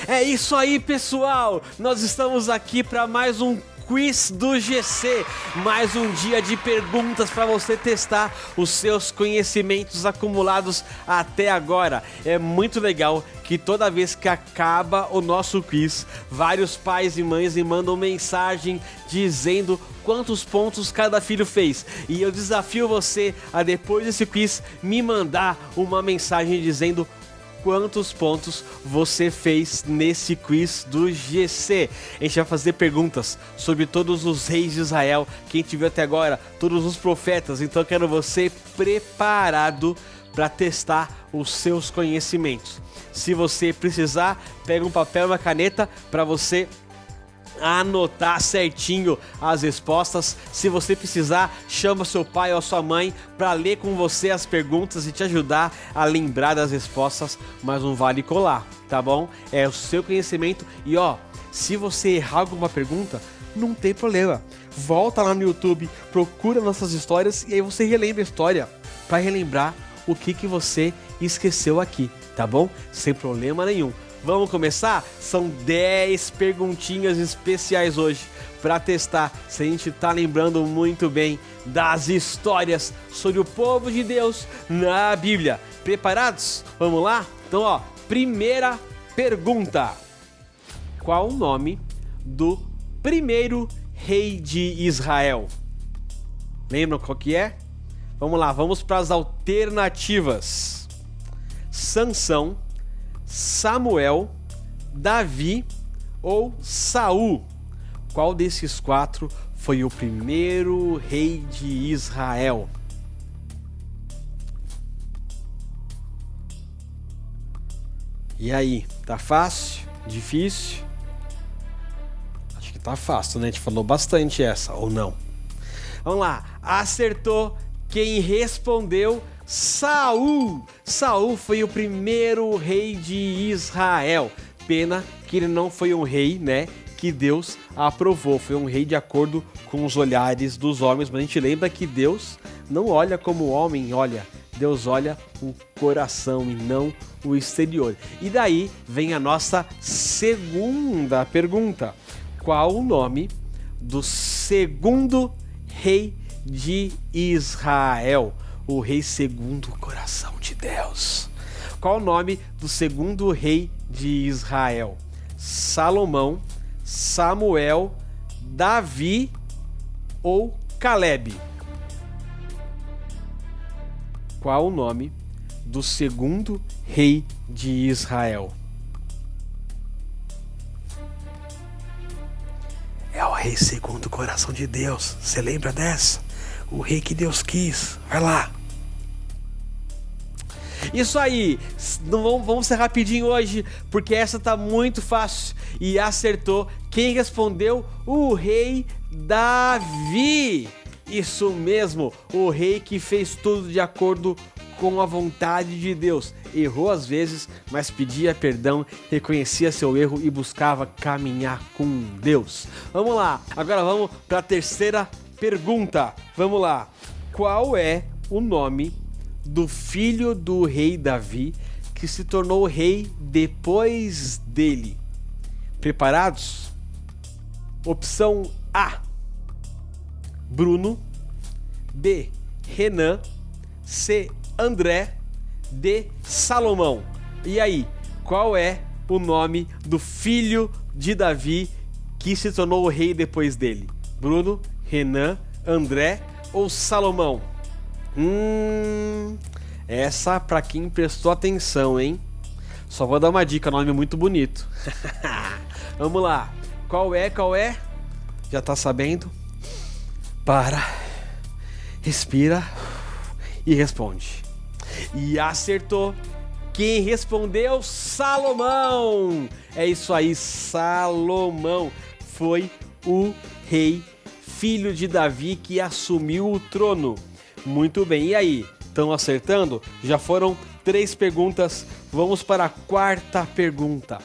É isso aí, pessoal! Nós estamos aqui para mais um quiz do GC, mais um dia de perguntas para você testar os seus conhecimentos acumulados até agora. É muito legal que toda vez que acaba o nosso quiz, vários pais e mães me mandam mensagem dizendo quantos pontos cada filho fez. E eu desafio você a, depois desse quiz, me mandar uma mensagem dizendo quantos pontos você fez nesse quiz do GC. A gente vai fazer perguntas sobre todos os reis de Israel, quem te viu até agora, todos os profetas. Então eu quero você preparado para testar os seus conhecimentos. Se você precisar, pega um papel e uma caneta para você anotar certinho as respostas. Se você precisar, chama seu pai ou sua mãe para ler com você as perguntas e te ajudar a lembrar das respostas, mas não vale colar, tá bom? É o seu conhecimento. E se você errar alguma pergunta, não tem problema, volta lá no YouTube, procura nossas histórias e aí você relembra a história para relembrar o que você esqueceu aqui, tá bom? Sem problema nenhum. Vamos começar? São 10 perguntinhas especiais hoje para testar se a gente tá lembrando muito bem das histórias sobre o povo de Deus na Bíblia. Preparados? Vamos lá? Então, primeira pergunta. Qual o nome do primeiro rei de Israel? Lembram qual que é? Vamos lá, vamos para as alternativas. Sansão, Samuel, Davi ou Saul? Qual desses quatro foi o primeiro rei de Israel? E aí, tá fácil? Difícil? Acho que tá fácil, né? A gente falou bastante essa, ou não? Vamos lá, acertou quem respondeu Saul. Saul foi o primeiro rei de Israel. Pena que ele não foi um rei, né, que Deus aprovou. Foi um rei de acordo com os olhares dos homens. Mas a gente lembra que Deus não olha como o homem olha. Deus olha o coração e não o exterior. E daí vem a nossa segunda pergunta. Qual o nome do segundo rei de Israel? O rei segundo o coração de Deus. Qual o nome do segundo rei de Israel? Salomão, Samuel, Davi ou Caleb? Qual o nome do segundo rei de Israel? É o rei segundo o coração de Deus. Você lembra dessa? O rei que Deus quis. Vai lá. Isso aí. Vamos ser rapidinho hoje, porque essa tá muito fácil. E acertou quem respondeu? O rei Davi. Isso mesmo. O rei que fez tudo de acordo com a vontade de Deus. Errou às vezes, mas pedia perdão, reconhecia seu erro e buscava caminhar com Deus. Vamos lá. Agora vamos para a terceira pergunta. Vamos lá. Qual é o nome do filho do rei Davi que se tornou rei depois dele? Preparados? Opção A: Bruno. B: Renan. C: André. D: Salomão. E aí, qual é o nome do filho de Davi que se tornou rei depois dele? Bruno, Renan, André ou Salomão? Essa pra quem prestou atenção, hein? Só vou dar uma dica, nome muito bonito. Vamos lá. Qual é? Já tá sabendo? Para, respira e responde. E acertou. Quem respondeu? Salomão. É isso aí, Salomão foi o rei, filho de Davi, que assumiu o trono. Muito bem, e aí? Estão acertando? Já foram 3 perguntas, vamos para a quarta pergunta.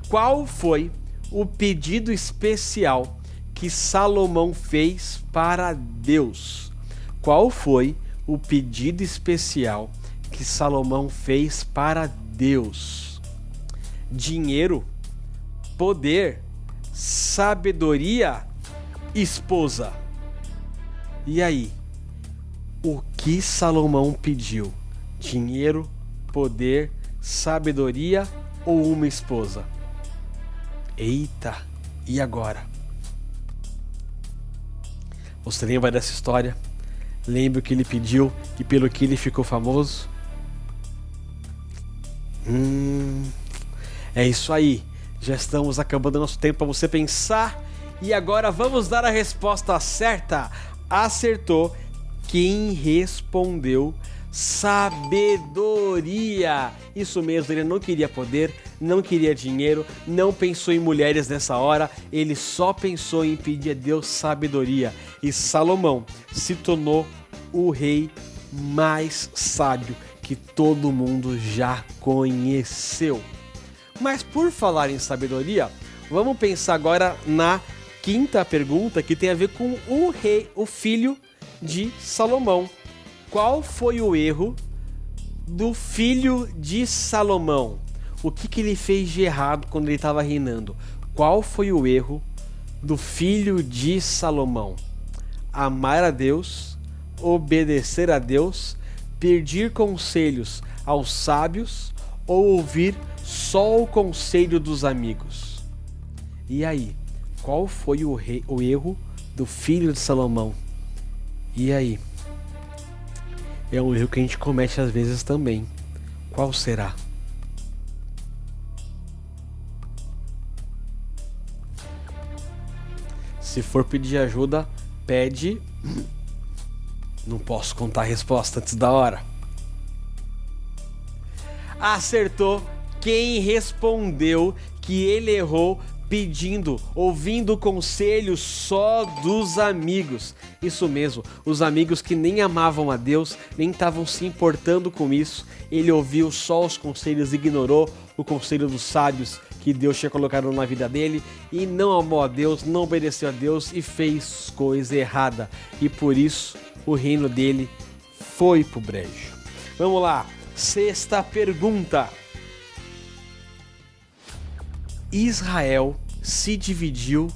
Qual foi o pedido especial que Salomão fez para Deus? Qual foi o pedido especial que Salomão fez para Deus? dinheiro, poder, sabedoria, esposa. E aí? O que Salomão pediu? Dinheiro, poder, sabedoria ou uma esposa? Eita, e agora? Você lembra dessa história? Lembra o que ele pediu e pelo que ele ficou famoso? É isso aí. Já estamos acabando nosso tempo para você pensar. E agora vamos dar a resposta certa. Acertou quem respondeu sabedoria. Isso mesmo, ele não queria poder, não queria dinheiro, não pensou em mulheres nessa hora, ele só pensou em pedir a Deus sabedoria. E Salomão se tornou o rei mais sábio que todo mundo já conheceu. Mas por falar em sabedoria, vamos pensar agora na quinta pergunta, que tem a ver com o filho de Salomão. Qual foi o erro do filho de Salomão? O que ele fez de errado quando ele estava reinando? Qual foi o erro do filho de Salomão? Amar a Deus, obedecer a Deus, pedir conselhos aos sábios ou ouvir só o conselho dos amigos? E aí, qual foi o erro do filho de Salomão? E aí? É um erro que a gente comete às vezes também. Qual será? Se for pedir ajuda, pede. Não posso contar a resposta antes da hora. Acertou quem respondeu que ele errou ouvindo conselhos só dos amigos. Isso mesmo, os amigos que nem amavam a Deus, nem estavam se importando com isso. Ele ouviu só os conselhos, ignorou o conselho dos sábios que Deus tinha colocado na vida dele e não amou a Deus, não obedeceu a Deus e fez coisa errada. E por isso o reino dele foi pro brejo. Vamos lá, sexta pergunta. Israel se dividiu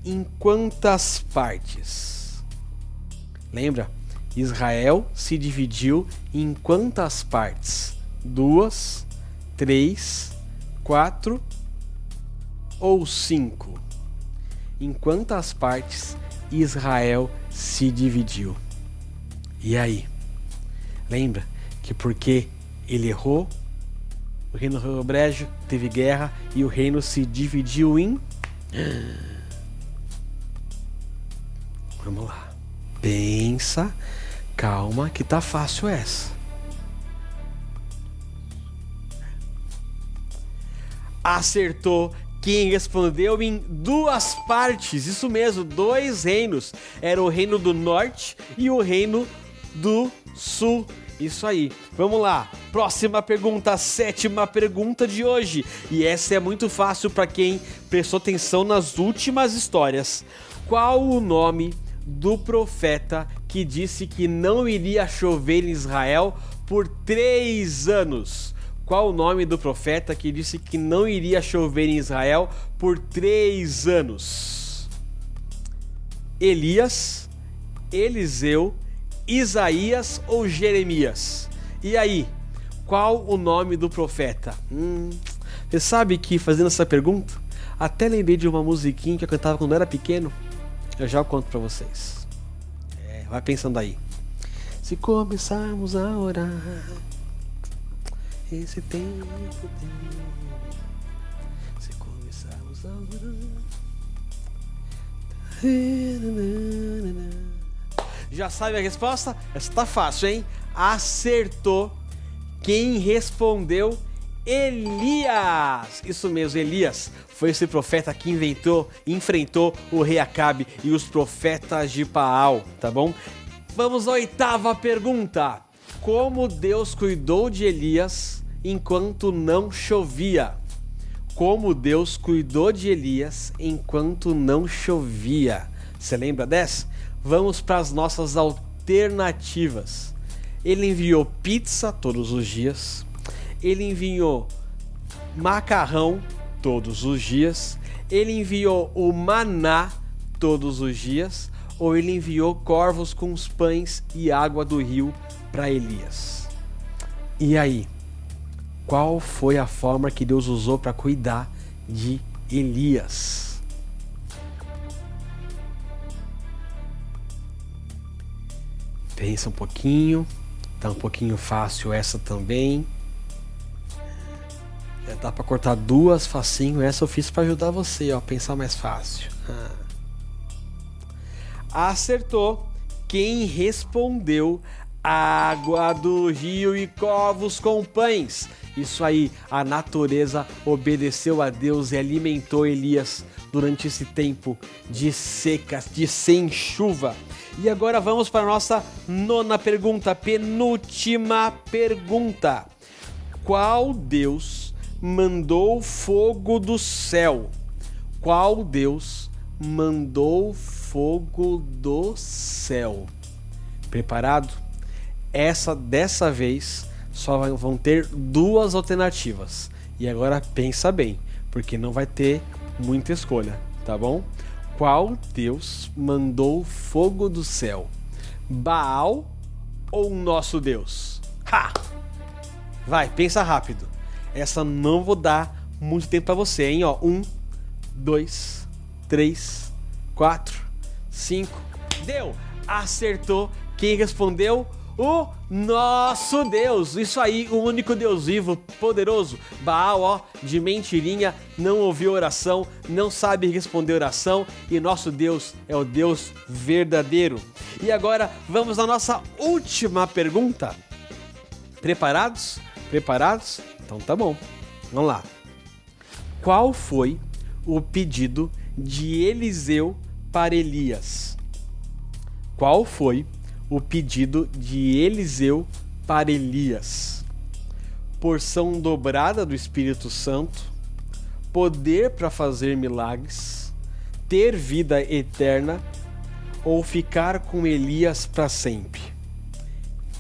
em quantas partes? Lembra? Israel se dividiu em quantas partes? 2, 3, 4 ou 5? Em quantas partes Israel se dividiu? E aí? Lembra que porque ele errou, o reino foi pro brejo, teve guerra e o reino se dividiu em... Vamos lá. Pensa. Calma que tá fácil essa. Acertou quem respondeu em 2 partes. Isso mesmo, 2 reinos. Era o reino do norte e o reino do sul. Isso aí, vamos lá, próxima pergunta, a 7ª pergunta de hoje. E essa é muito fácil para quem prestou atenção nas últimas histórias. Qual o nome do profeta que disse que não iria chover em Israel por 3 anos? Qual o nome do profeta que disse que não iria chover em Israel por 3 anos? Elias, Eliseu, Isaías ou Jeremias? E aí, qual o nome do profeta? Você sabe que fazendo essa pergunta, até lembrei de uma musiquinha que eu cantava quando eu era pequeno. Eu já conto pra vocês. Vai pensando aí. Se começarmos a orar, esse tempo tem. Se começarmos a orar. Já sabe a resposta? Essa tá fácil, hein? Acertou quem respondeu Elias. Isso mesmo, Elias foi esse profeta que enfrentou o rei Acabe e os profetas de Baal, tá bom? Vamos à 8ª pergunta. Como Deus cuidou de Elias enquanto não chovia? Como Deus cuidou de Elias enquanto não chovia? Você lembra dessa? Vamos para as nossas alternativas. Ele enviou pizza todos os dias. Ele enviou macarrão todos os dias, ele enviou o maná todos os dias, ou ele enviou corvos com os pães e água do rio para Elias? E aí, qual foi a forma que Deus usou para cuidar de Elias? Pensa um pouquinho, tá um pouquinho fácil essa também. Já dá para cortar duas facinho, essa eu fiz para ajudar você, ó, pensar mais fácil. Acertou quem respondeu: água do rio e corvos com pães. Isso aí, a natureza obedeceu a Deus e alimentou Elias durante esse tempo de seca, de sem chuva. E agora vamos para a nossa nona pergunta, penúltima pergunta. Qual Deus mandou fogo do céu? Qual Deus mandou fogo do céu? Preparado? Dessa vez só vão ter duas alternativas. E agora pensa bem, porque não vai ter muita escolha, tá bom? Qual Deus mandou fogo do céu? Baal ou nosso Deus? Ha! Vai, pensa rápido. Essa não vou dar muito tempo pra você, hein? Ó, 1, 2, 3, 4, 5. Deu! Acertou. Quem respondeu? O nosso Deus. Isso aí, o único Deus vivo, poderoso. Baal, ó, de mentirinha, não ouviu oração, não sabe responder oração, e nosso Deus é o Deus verdadeiro. E agora vamos à nossa última pergunta. Preparados? Preparados? Então tá bom. Vamos lá. Qual foi o pedido de Eliseu para Elias? Qual foi o pedido de Eliseu para Elias? Porção dobrada do Espírito Santo, poder para fazer milagres, ter vida eterna ou ficar com Elias para sempre?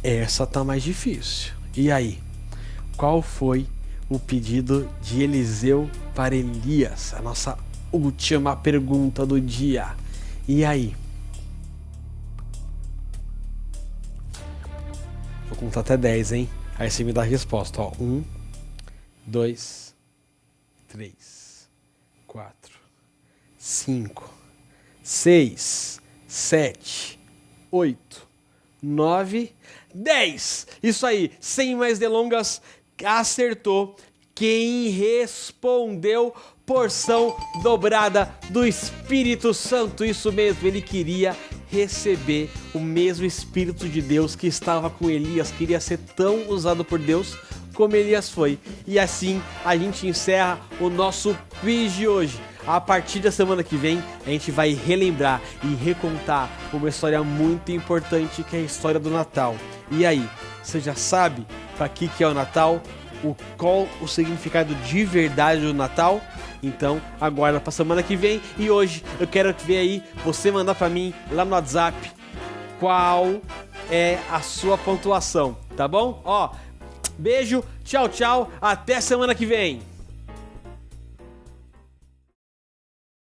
Essa tá mais difícil. E aí? Qual foi o pedido de Eliseu para Elias? A nossa última pergunta do dia. E aí? Vou contar até 10, hein? Aí você me dá a resposta, ó. 1, 2, 3, 4, 5, 6, 7, 8, 9, 10. Isso aí, sem mais delongas, acertou quem respondeu: porção dobrada do Espírito Santo. Isso mesmo, ele queria receber o mesmo Espírito de Deus que estava com Elias, queria ser tão usado por Deus como Elias foi. E assim a gente encerra o nosso quiz de hoje. A partir da semana que vem a gente vai relembrar e recontar uma história muito importante, que é a história do Natal. E aí, você já sabe para que é o Natal? Qual o significado de verdade do Natal? Então aguarda pra semana que vem. E hoje eu quero ver aí você mandar pra mim lá no WhatsApp qual é a sua pontuação, tá bom? Ó, beijo, tchau, tchau, até semana que vem.